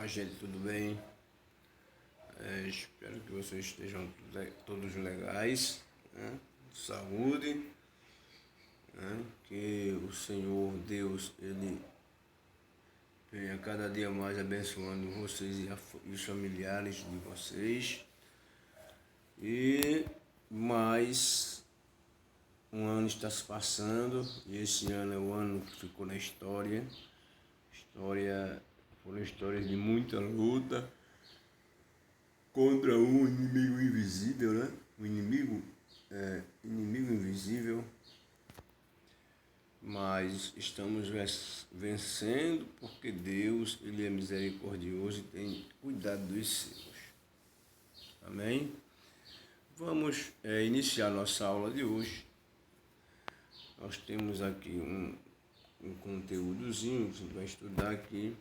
Olá, gente, tudo bem? Espero que vocês estejam todos legais, né? Saúde, né? Que o Senhor Deus, Ele venha cada dia mais abençoando vocês e os familiares de vocês. E mais um ano está se passando e esse ano é o ano que ficou na história. Foram histórias de muita luta contra um inimigo invisível, né? O inimigo invisível, mas estamos vencendo porque Deus, Ele é misericordioso e tem cuidado dos seus. Amém? Vamos iniciar nossa aula de hoje. Nós temos aqui um conteúdozinho que a gente vai estudar aqui.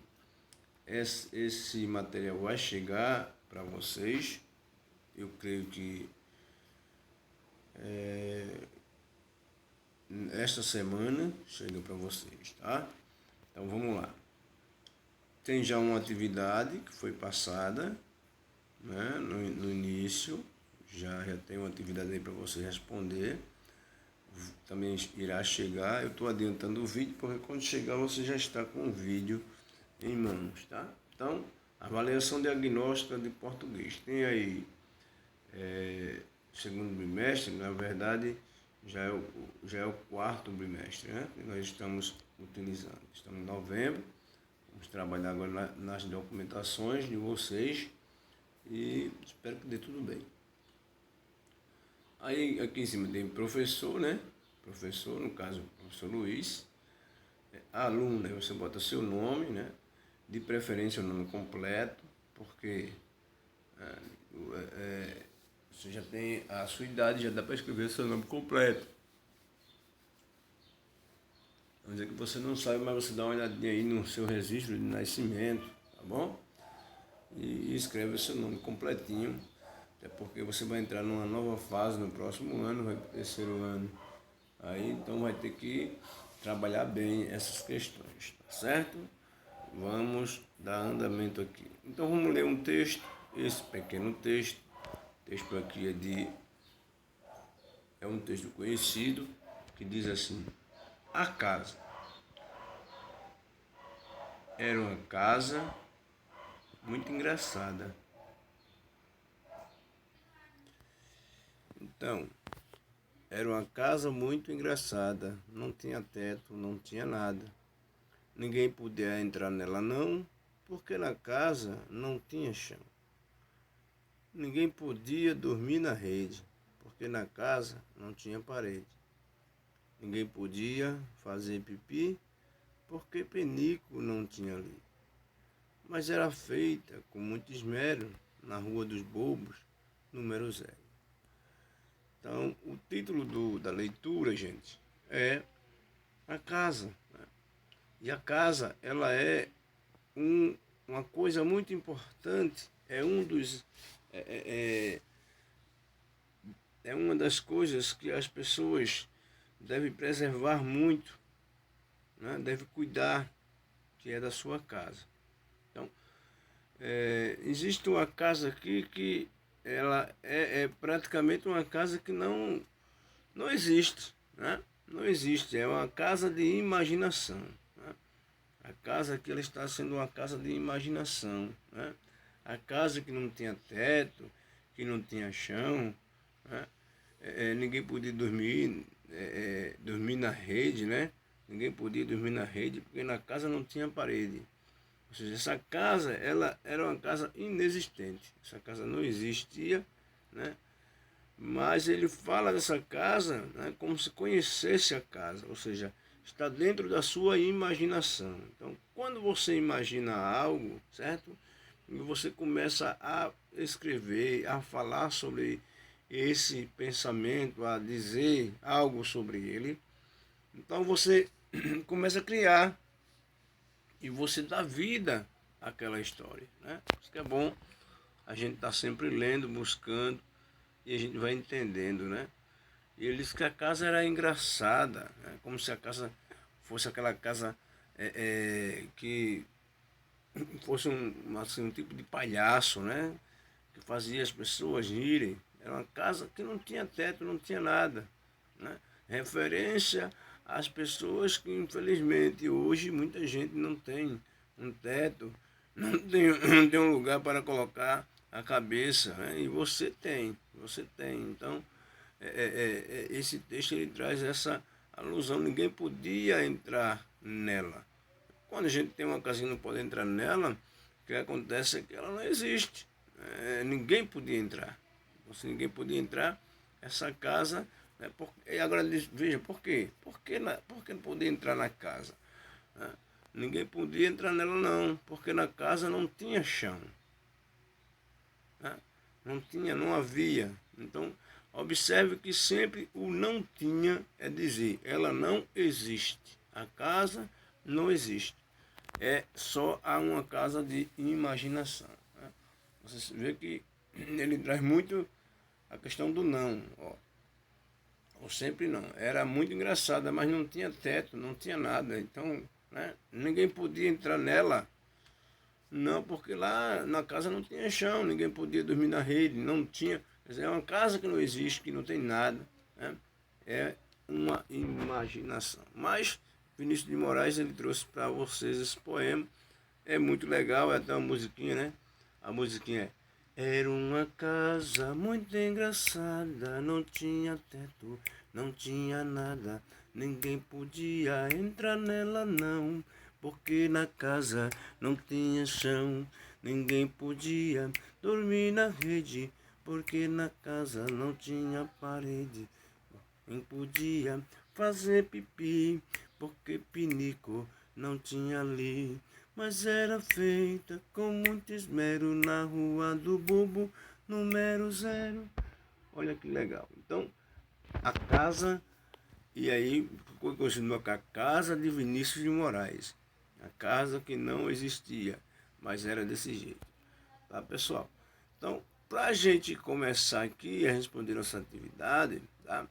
Esse material vai chegar para vocês. Eu creio que esta semana chega para vocês, tá? Então vamos lá. Tem já uma atividade que foi passada, né, no início. Já tem uma atividade aí para você responder. Também irá chegar. Eu estou adiantando o vídeo porque quando chegar você já está com o vídeo em mãos, tá? Então, avaliação diagnóstica de português. Tem aí segundo bimestre, na verdade, já é o quarto bimestre, né? Que nós estamos utilizando. Estamos em novembro, vamos trabalhar agora nas documentações de vocês e espero que dê tudo bem. Aí aqui em cima tem professor, né? Professor, no caso, professor Luiz. Aluno, né? Você bota seu nome, né? De preferência o nome completo, porque você já tem a sua idade, já dá para escrever seu nome completo. Vamos dizer que você não sabe, mas você dá uma olhadinha aí no seu registro de nascimento, tá bom? E escreve o seu nome completinho, até porque você vai entrar numa nova fase no próximo ano, vai para o terceiro ano. Aí então vai ter que trabalhar bem essas questões, tá certo? Vamos dar andamento aqui. Então vamos ler um texto, esse pequeno texto. O texto aqui é um texto conhecido que diz assim: a casa. Era uma casa muito engraçada. Então, era uma casa muito engraçada. Não tinha teto, não tinha nada. Ninguém podia entrar nela não, porque na casa não tinha chão. Ninguém podia dormir na rede, porque na casa não tinha parede. Ninguém podia fazer pipi, porque penico não tinha ali. Mas era feita com muito esmero na Rua dos Bobos, número 0. Então, o título da leitura, gente, é a casa. Né? E a casa, ela é uma coisa muito importante, é uma das coisas que as pessoas devem preservar muito, né? Devem cuidar, que é da sua casa. Então, existe uma casa aqui que ela é praticamente uma casa que não existe, né? Não existe, é uma casa de imaginação. Né? A casa aqui ela está sendo uma casa de imaginação. Né? A casa que não tinha teto, que não tinha chão, né? Ninguém podia dormir na rede, né? Ninguém podia dormir na rede porque na casa não tinha parede. Ou seja, essa casa ela era uma casa inexistente. Essa casa não existia, né? Mas ele fala dessa casa, né, como se conhecesse a casa, ou seja, está dentro da sua imaginação. Então, quando você imagina algo, certo? E você começa a escrever, a falar sobre esse pensamento, a dizer algo sobre ele, então você começa a criar e você dá vida àquela história, né? Isso que é bom, a gente está sempre lendo, buscando, e a gente vai entendendo, né? E ele disse que a casa era engraçada, né? Como se a casa fosse aquela casa que fosse assim, um tipo de palhaço, né? Que fazia as pessoas rirem. Era uma casa que não tinha teto, não tinha nada, né? Referência às pessoas que, infelizmente, hoje muita gente não tem um teto, não tem um lugar para colocar a cabeça, né? E você tem, você tem. Então, esse texto ele traz essa alusão. Ninguém podia entrar nela. Quando a gente tem uma casa e não pode entrar nela, o que acontece é que ela não existe. Ninguém podia entrar. Se ninguém podia entrar, essa casa. Né, e agora veja, por quê? Por que não podia entrar na casa? Né? Ninguém podia entrar nela não, porque na casa não tinha chão. Né? Não tinha, não havia. Então, observe que sempre o não tinha é dizer, ela não existe. A casa não existe. É só há uma casa de imaginação. Né? Você vê que ele traz muito a questão do não. Ó. Ou sempre não. Era muito engraçada, mas não tinha teto, não tinha nada. Então, né, ninguém podia entrar nela. Não, porque lá na casa não tinha chão, ninguém podia dormir na rede, não tinha. Quer dizer, é uma casa que não existe, que não tem nada. Né? É uma imaginação. Mas Vinícius de Moraes ele trouxe para vocês esse poema. É muito legal, é até uma musiquinha, né? A musiquinha é: era uma casa muito engraçada, não tinha teto, não tinha nada, ninguém podia entrar nela não, porque na casa não tinha chão, ninguém podia dormir na rede, porque na casa não tinha parede, nem podia fazer pipi, porque pinico não tinha ali, mas era feita com muito esmero na rua do Bobo, número 0. Olha que legal. Então, a casa, e aí continua com a casa de Vinícius de Moraes. A casa que não existia, mas era desse jeito. Tá, pessoal? Então, para a gente começar aqui a responder nossa atividade, tá?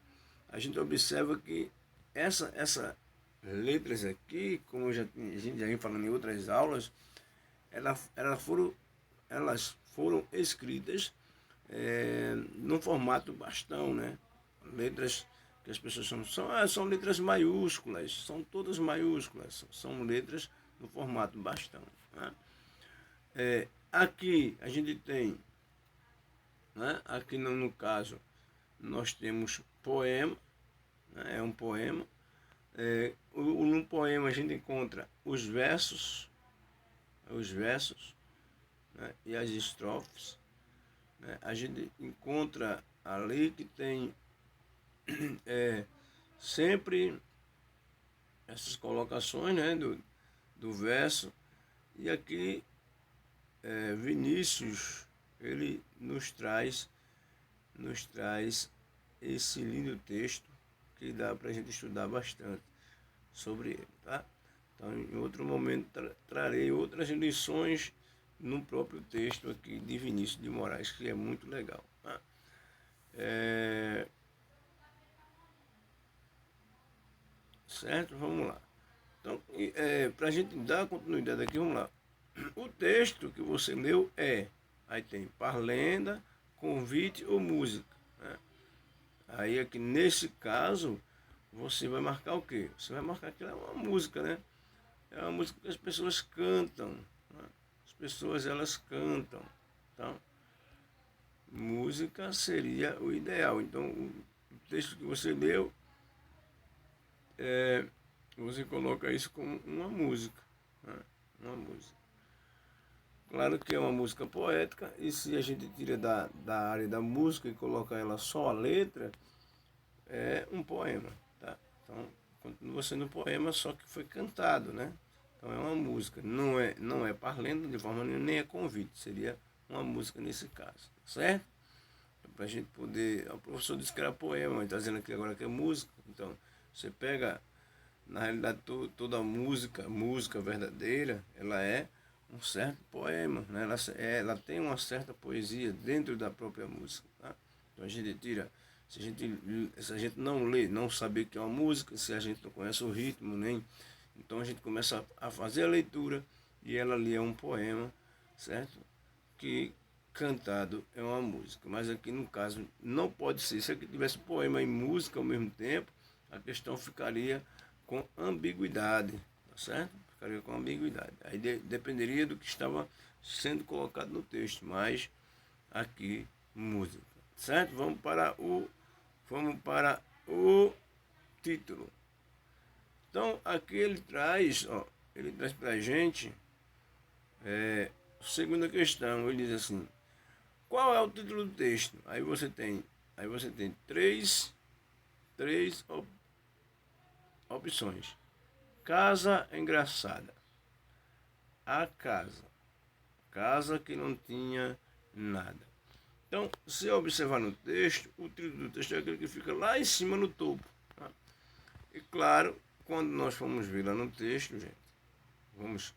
A gente observa que essa letras aqui, como a gente já vem falando em outras aulas, elas foram escritas no formato bastão, né? Letras que as pessoas são letras maiúsculas, são todas maiúsculas, são letras no formato bastão. Né? Aqui a gente tem, né? Aqui no caso, nós temos poema, né? É um poema. No poema a gente encontra os versos, né? E as estrofes. Né? A gente encontra ali que tem sempre essas colocações, né? do verso. E aqui Vinícius ele nos traz esse lindo texto que dá para a gente estudar bastante sobre ele, tá? Então, em outro momento, trarei outras lições no próprio texto aqui de Vinícius de Moraes, que é muito legal. Tá? Certo? Vamos lá. Então, para a gente dar continuidade aqui, vamos lá. O texto que você leu aí tem parlenda, convite ou música. Né? Aí aqui nesse caso, você vai marcar o quê? Você vai marcar que é uma música, né? É uma música que as pessoas cantam. Né? As pessoas elas cantam. Então, música seria o ideal. Então, o texto que você leu, você coloca isso como uma música. Né? Uma música. Claro que é uma música poética, e se a gente tira da área da música e coloca ela só a letra, é um poema. Tá? Então, continua sendo um poema, só que foi cantado, né? Então é uma música. Não é parlendo de forma nenhuma, nem é convite. Seria uma música nesse caso. Certo? Para a gente poder. O professor disse que era poema, mas está dizendo aqui agora que é música. Então, você pega, na realidade, toda música verdadeira, ela é um certo poema, né? Ela tem uma certa poesia dentro da própria música. Tá? Então a gente tira. Se a gente não lê, não saber que é uma música, se a gente não conhece o ritmo, nem. Então a gente começa a fazer a leitura e ela lia um poema, certo? Que cantado é uma música, mas aqui no caso não pode ser. Se aqui tivesse poema e música ao mesmo tempo, a questão ficaria com ambiguidade, tá certo? Ficaria com ambiguidade. Aí dependeria do que estava sendo colocado no texto, mas aqui música, certo? Vamos para o título. Então aqui ele traz para a gente segunda questão. Ele diz assim: qual é o título do texto? Aí você tem três opções. Casa engraçada. A casa que não tinha nada. Então, se observar no texto, o título do texto é aquele que fica lá em cima no topo. Tá? E claro, quando nós formos ver lá no texto, gente, vamos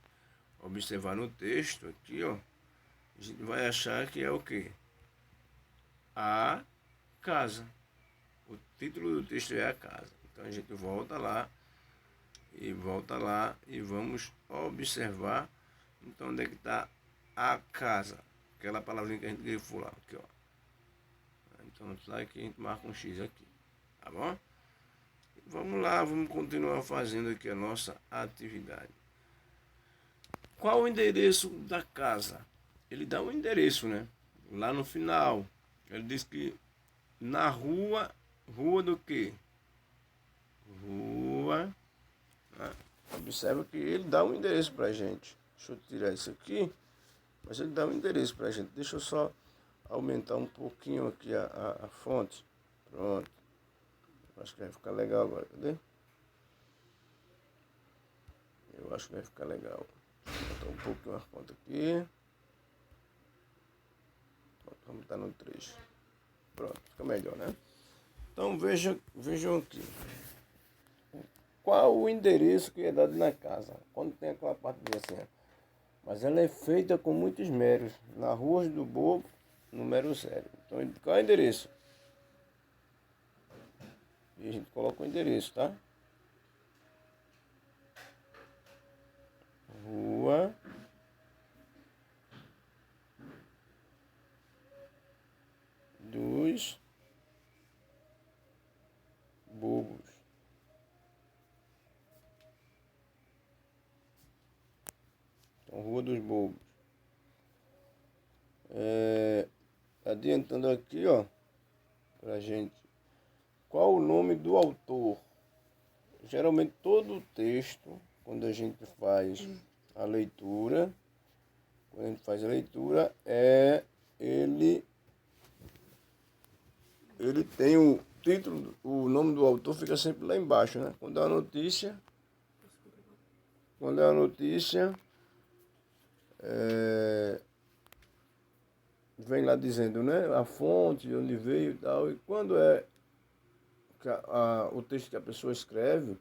observar no texto aqui, ó, a gente vai achar que é o quê? A casa. O título do texto é a casa. Então a gente volta lá e vamos observar. Então onde é que está a casa? Aquela palavrinha que a gente grifou lá. Aqui, ó. Então está aqui, a gente marca um X aqui. Tá bom? Vamos lá, vamos continuar fazendo aqui a nossa atividade. Qual o endereço da casa? Ele dá um endereço, né? Lá no final. Ele diz que na rua do quê? Rua. Né? Observa que ele dá um endereço pra gente. Deixa eu tirar isso aqui. Mas ele dá um endereço pra gente. Deixa eu só aumentar um pouquinho aqui a fonte. Pronto. Acho que vai ficar legal agora. Cadê? Eu acho que vai ficar legal. Vou botar um pouquinho a fonte aqui. Vamos estar no 3. Pronto, fica melhor, né? Então vejam aqui. Qual o endereço que é dado na casa? Quando tem aquela parte de assim, mas ela é feita com muito esmero. Na Rua do Bobo, número 0. Então, qual é o endereço? E a gente coloca o endereço, tá? Rua dos Bobos. Então, Rua dos Bobos. Adiantando aqui, ó, pra gente. Qual o nome do autor? Geralmente todo o texto, quando a gente faz a leitura, ele tem o título, o nome do autor fica sempre lá embaixo, né? Quando é uma notícia, vem lá dizendo, né? A fonte, de onde veio e tal. E quando é o texto que a pessoa escreve,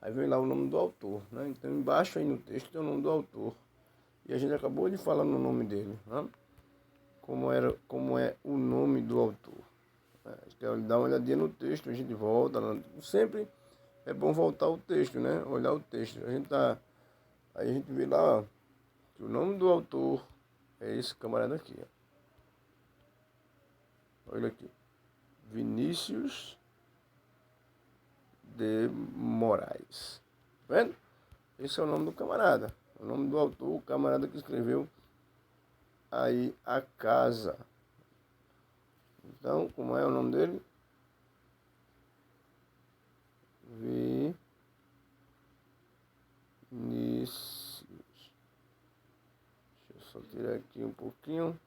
aí vem lá o nome do autor, né? Então embaixo aí no texto tem o nome do autor. E a gente acabou de falar no nome dele, né? Como é o nome do autor. Dá uma olhadinha no texto, a gente volta. Sempre é bom voltar ao texto, né? Olhar o texto. Aí a gente vê lá, ó, que o nome do autor é esse camarada aqui, ó. Olha aqui. Vinícius de Moraes. Tá vendo? Esse é o nome do camarada. O nome do autor, o camarada que escreveu aí a casa. Então, como é o nome dele? Vinícius. Deixa eu só tirar aqui um pouquinho.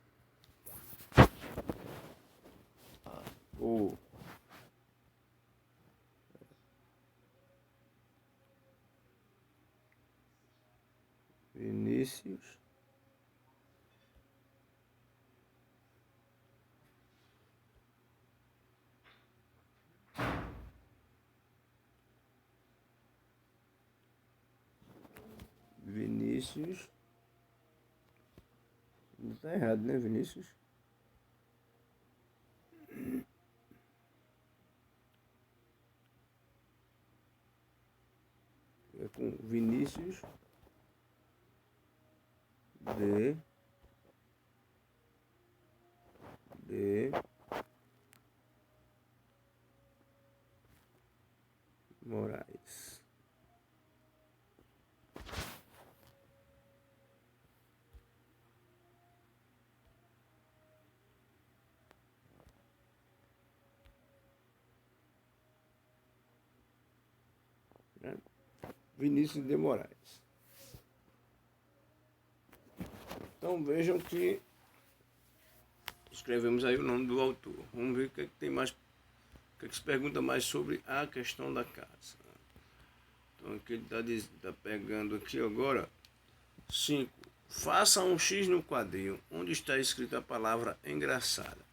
O Vinícius não tá errado, né, Vinícius? É com Vinícius de Moraes. Né? Vinícius de Moraes. Então vejam que escrevemos aí o nome do autor. Vamos ver o que, é que tem mais, o que, é que se pergunta mais sobre a questão da casa. Então aqui ele está pegando aqui agora. 5. Faça um X no quadrinho onde está escrita a palavra engraçada.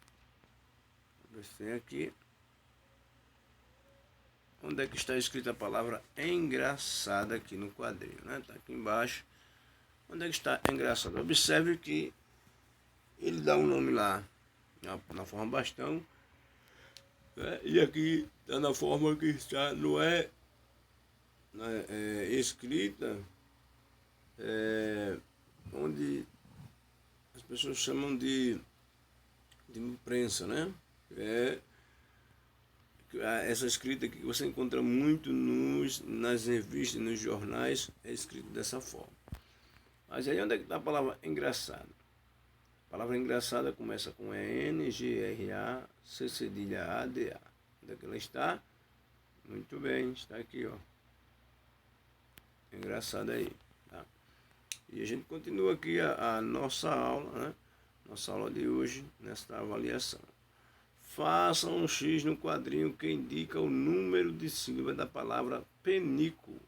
Você tem aqui. Onde é que está escrita a palavra engraçada aqui no quadrinho, né? Está aqui embaixo. Onde é que está engraçado? Observe que ele dá um nome lá na forma bastão, né? E aqui está na forma que está, não é, escrita, onde as pessoas chamam de imprensa, né? Essa escrita aqui que você encontra muito nas revistas, nos jornais, é escrito dessa forma. Mas aí onde é que está a palavra engraçada? A palavra engraçada começa com ENGRACCADA. Onde é que ela está? Muito bem, está aqui, ó. Engraçada aí. Tá? E a gente continua aqui a nossa aula, né? Nossa aula de hoje, nesta avaliação. Faça um X no quadrinho que indica o número de sílabas da palavra penico.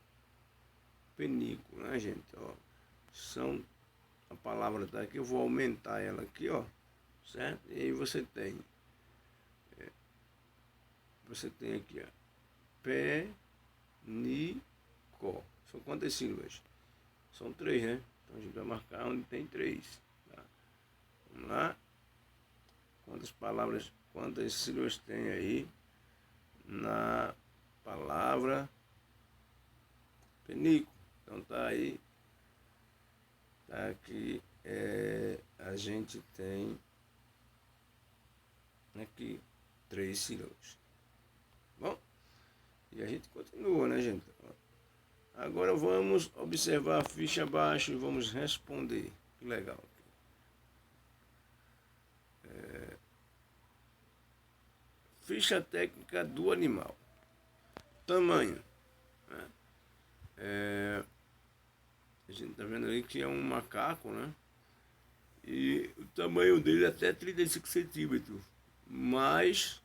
Penico, né, gente? Ó. A palavra está aqui, eu vou aumentar ela aqui, ó, certo? E aí você tem aqui, ó, penico. São quantas sílabas? São 3, né? Então a gente vai marcar onde tem 3. Tá? Vamos lá. Quantas sílabas tem aí na palavra penico? Então tá aí. Aqui a gente tem aqui 3 sílabas. Bom, e a gente continua, né, gente? Agora vamos observar a ficha abaixo e vamos responder. Que legal. Ficha técnica do animal. Tamanho. Né? A gente está vendo aí que é um macaco, né? E o tamanho dele é até 35 centímetros. Mais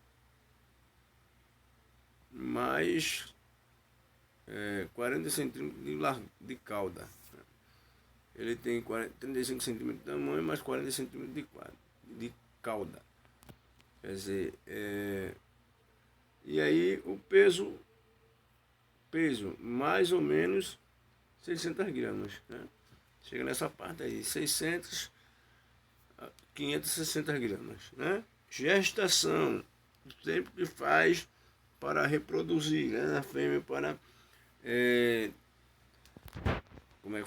40 centímetros de cauda. Ele tem 35 centímetros de tamanho, mais 40 centímetros de cauda. Quer dizer, e aí o peso mais ou menos 600 gramas, né? Chega nessa parte aí, 560 gramas, né? Gestação, o tempo que faz para reproduzir, né? A fêmea para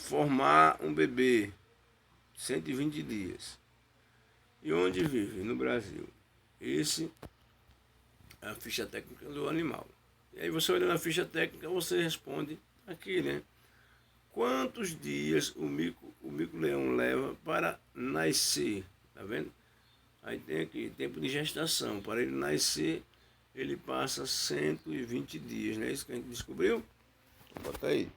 formar um bebê, 120 dias. E onde vive? No Brasil. Esse é a ficha técnica do animal. E aí você olha na ficha técnica, você responde aqui, né? Quantos dias o mico-leão leva para nascer? Tá vendo? Aí tem aqui, tempo de gestação. Para ele nascer, ele passa 120 dias, não é isso que a gente descobriu? Bota aí.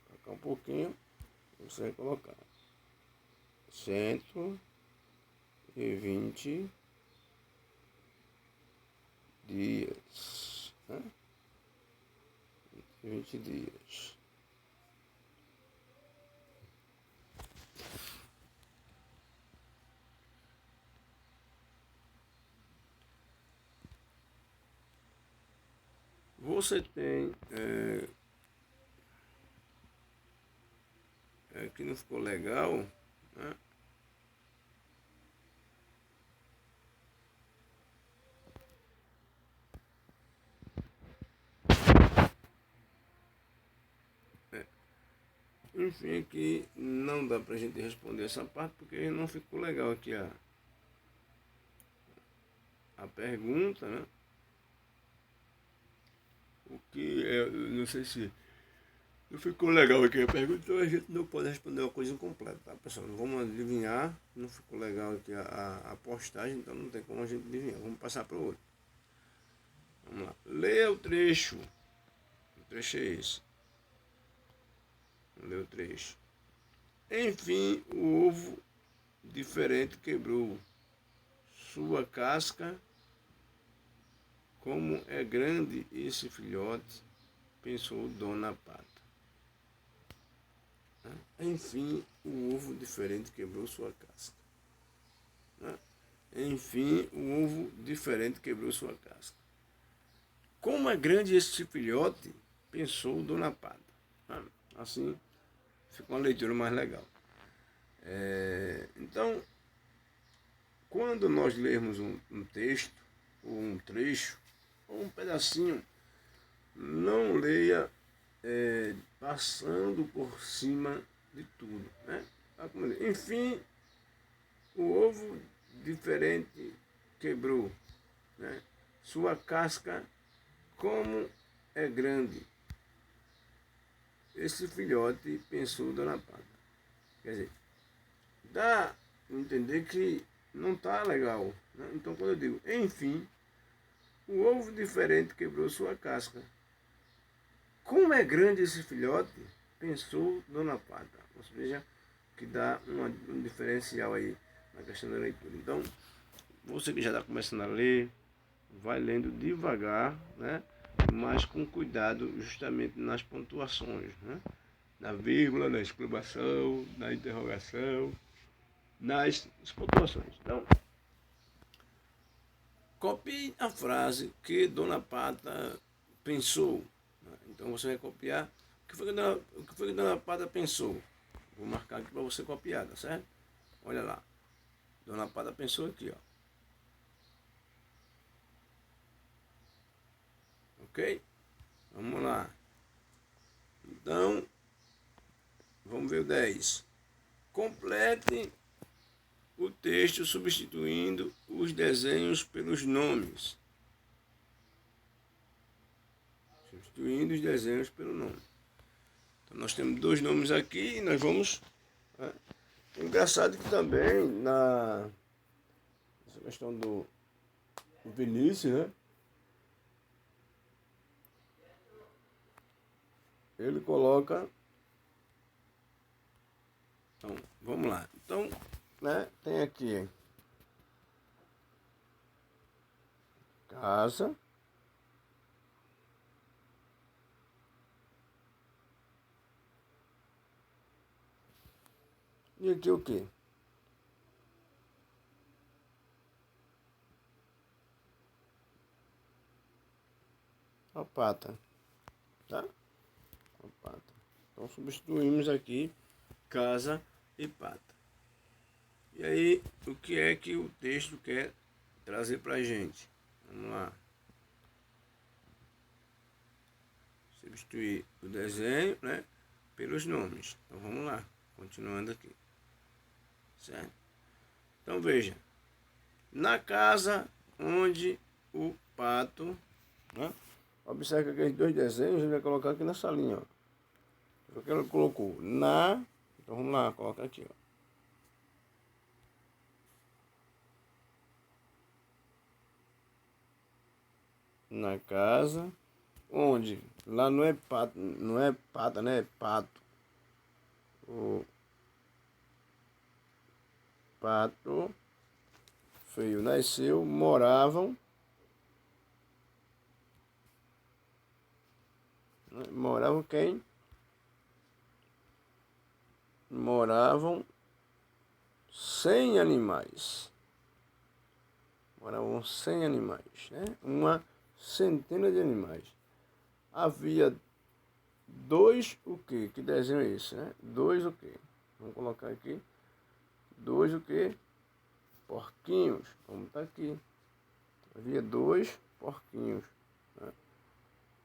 Colocar um pouquinho, você vai colocar 120 dias, né? 20 dias. Você tem que não ficou legal, né? Enfim, aqui não dá pra gente responder essa parte porque não ficou legal aqui a pergunta, né? O que é, eu não sei se não ficou legal aqui a pergunta, então a gente não pode responder uma coisa incompleta, tá, pessoal? Não vamos adivinhar, não ficou legal aqui a postagem, então não tem como a gente adivinhar. Vamos passar para o outro. Vamos lá. Leia o trecho. O trecho é esse. Vamos ler o trecho. Enfim, o ovo diferente quebrou sua casca. Como é grande esse filhote, pensou Dona Pata. Enfim, o ovo diferente quebrou sua casca. Enfim, o ovo diferente quebrou sua casca. Como é grande esse filhote, pensou Dona Pata. Assim, fica uma leitura mais legal. Então, quando nós lermos um texto, ou um trecho, ou um pedacinho, não leia passando por cima de tudo, né? Enfim, o ovo diferente quebrou, né? Sua casca, como é grande. Esse filhote, pensou Dona Pata. Quer dizer, dá a entender que não está legal, né? Então, quando eu digo, enfim, o ovo diferente quebrou sua casca. Como é grande esse filhote, pensou Dona Pata. Você veja que dá um diferencial aí na questão da leitura. Então, você que já está começando a ler, vai lendo devagar, né? Mas com cuidado justamente nas pontuações, né? Na vírgula, na exclamação, na interrogação, nas pontuações. Então, copie a frase que Dona Pata pensou. Então você vai copiar o que foi que Dona Pata pensou. Vou marcar aqui para você copiar, tá certo? Olha lá. Dona Pata pensou aqui, ó. Ok? Vamos lá. Então, vamos ver o 10. Complete o texto substituindo os desenhos pelos nomes. Substituindo os desenhos pelo nome. Então, nós temos dois nomes aqui e nós vamos... Engraçado que também essa questão do Vinícius, né? Ele coloca... Então, vamos lá. Então, né, tem aqui casa, e aqui o quê? A pata, tá? A pata. Então substituímos aqui casa e pata. E aí, o que é que o texto quer trazer pra gente? Vamos lá. Substituir o desenho, né, pelos nomes. Então vamos lá, continuando aqui. Certo? Então veja. Na casa onde o pato, né? Observe que aqueles dois desenhos ele vai colocar aqui nessa linha, ó. O que ele colocou na, então vamos lá, coloca aqui, ó. Na casa onde, lá não é pato, não é pata, né? É pato. O pato feio nasceu, moravam, né? Moravam quem? Moravam 100 animais. Moravam 100 animais, né? Uma centena de animais. Havia dois o quê? Que desenho é esse, né? Dois o quê? Vamos colocar aqui. Dois o quê? Porquinhos. Vamos botar aqui. Havia dois porquinhos, né?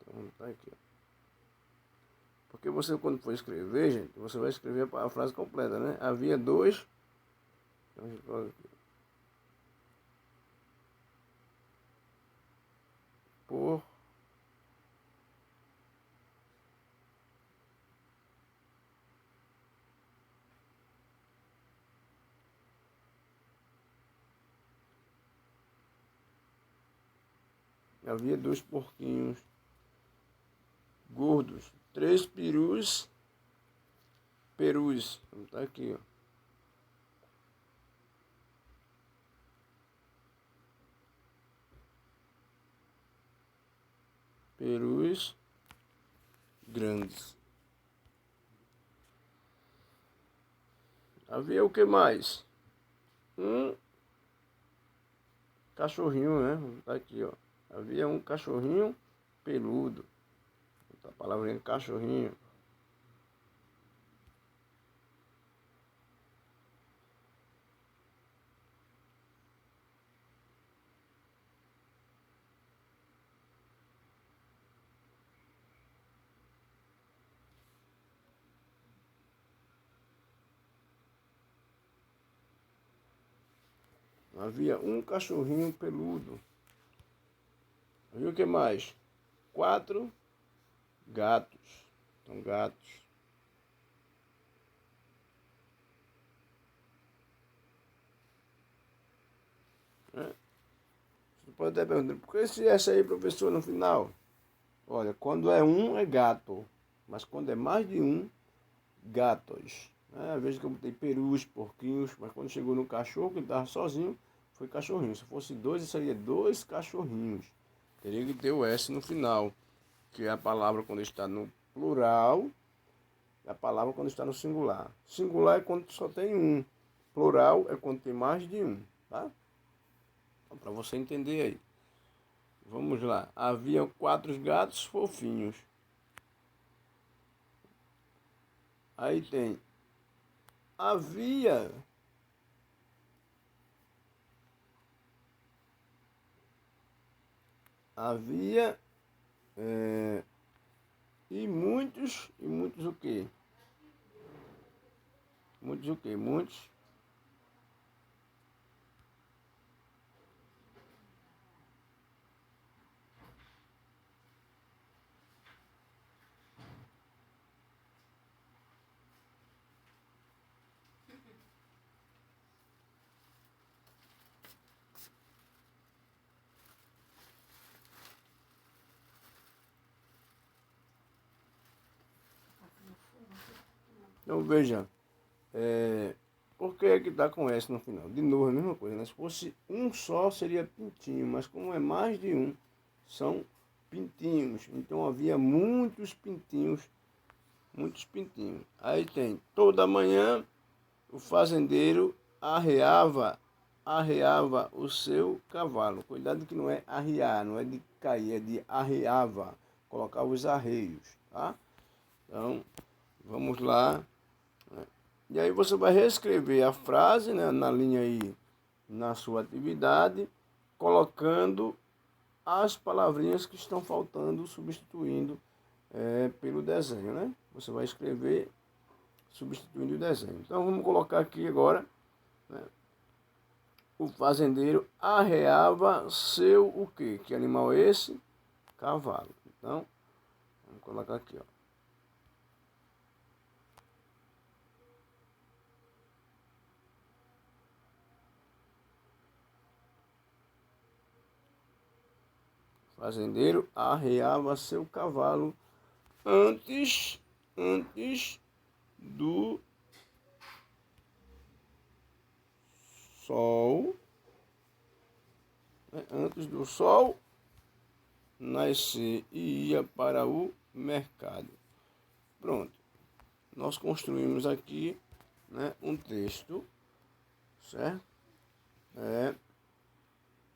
Então vamos botar aqui, ó. Porque você, quando for escrever, gente, você vai escrever a frase completa, né? Havia dois... Por... Havia dois porquinhos gordos, três perus. Tá aqui, ó. Perus grandes. Havia o que mais? Um cachorrinho, né? Tá aqui, ó. Havia um cachorrinho peludo. A palavrinha cachorrinho. Havia um cachorrinho peludo. Havia o que mais? 4 gatos. São gatos. Você pode até perguntar, por que esse S aí, professor, no final? Olha, quando é um, é gato. Mas quando é mais de um, gatos. Às vezes que eu botei perus, porquinhos, mas quando chegou no cachorro, que ele estava sozinho, foi cachorrinho. Se fosse dois, seria dois cachorrinhos. Teria que ter o S no final, que é a palavra quando está no plural, e a palavra quando está no singular. Singular é quando só tem um. Plural é quando tem mais de um, tá? Então, para você entender aí. Vamos lá. Havia 4 gatos fofinhos. Aí tem havia havia e muitos o quê? Muitos o quê? Muitos. Então veja, por que é que está com S no final? De novo, a mesma coisa, né? Se fosse um só, seria pintinho, mas como é mais de um, são pintinhos. Então havia muitos pintinhos, muitos pintinhos. Aí tem, toda manhã o fazendeiro arreava o seu cavalo. Cuidado que não é arriar, não é de cair, é de arreava, colocar os arreios, tá? Então, vamos lá. E aí você vai reescrever a frase, né, na linha aí, na sua atividade, colocando as palavrinhas que estão faltando, substituindo pelo desenho, né? Você vai escrever substituindo o desenho. Então vamos colocar aqui agora, né? O fazendeiro arreava seu o quê? Que animal é esse? Cavalo. Então, vamos colocar aqui, ó. Fazendeiro arreava seu cavalo antes do sol, né? Antes do sol nascer e ia para o mercado. Pronto. Nós construímos aqui, né, um texto, certo?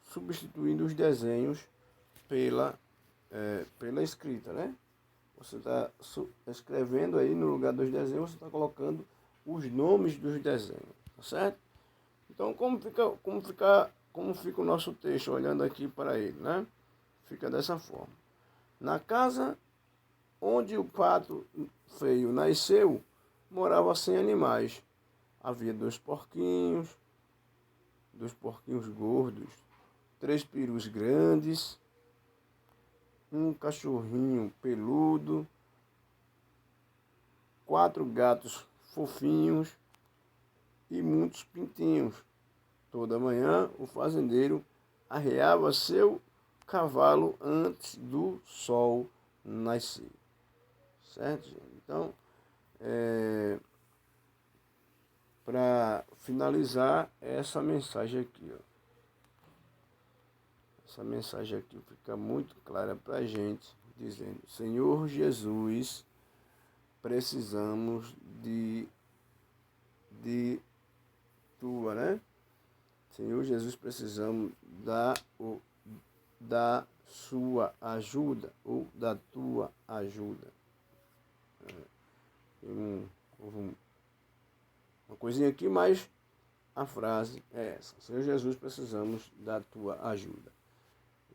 Substituindo os desenhos pela escrita, né? Você está escrevendo aí no lugar dos desenhos, você está colocando os nomes dos desenhos, tá certo? Então, como fica o nosso texto olhando aqui para ele, né? Fica dessa forma. Na casa onde o pato feio nasceu, morava 100 animais. Havia dois porquinhos gordos, 3 perus grandes, um cachorrinho peludo, 4 gatos fofinhos e muitos pintinhos. Toda manhã o fazendeiro arreava seu cavalo antes do sol nascer. Certo, gente? Então, para finalizar essa mensagem aqui, ó. Essa mensagem aqui fica muito clara para a gente, dizendo: Senhor Jesus, precisamos de tua, né? Senhor Jesus, precisamos da sua ajuda ou da tua ajuda. Uma coisinha aqui, mas a frase é essa: Senhor Jesus, precisamos da tua ajuda.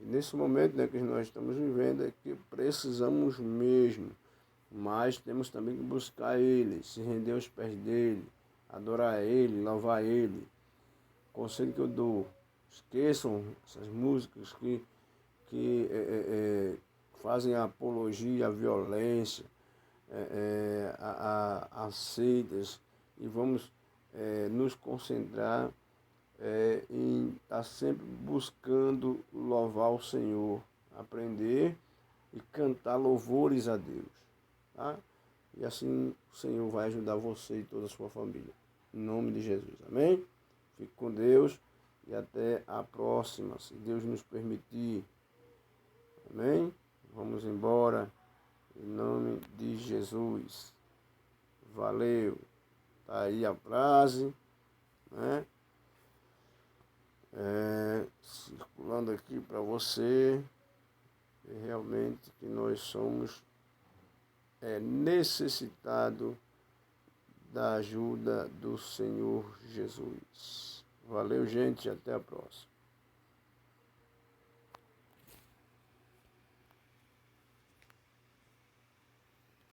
E nesse momento, né, que nós estamos vivendo, é que precisamos mesmo, mas temos também que buscar Ele, se render aos pés dEle, adorar Ele, louvar Ele. Conselho que eu dou: esqueçam essas músicas que fazem a apologia à violência, a seitas, e vamos nos concentrar em estar sempre buscando louvar o Senhor, aprender e cantar louvores a Deus, tá? E assim o Senhor vai ajudar você e toda a sua família. Em nome de Jesus, amém? Fique com Deus e até a próxima, se Deus nos permitir. Amém? Vamos embora, em nome de Jesus. Valeu. Tá aí a frase, né? Circulando aqui para você, realmente que nós somos necessitados da ajuda do Senhor Jesus. Valeu, gente, até a próxima.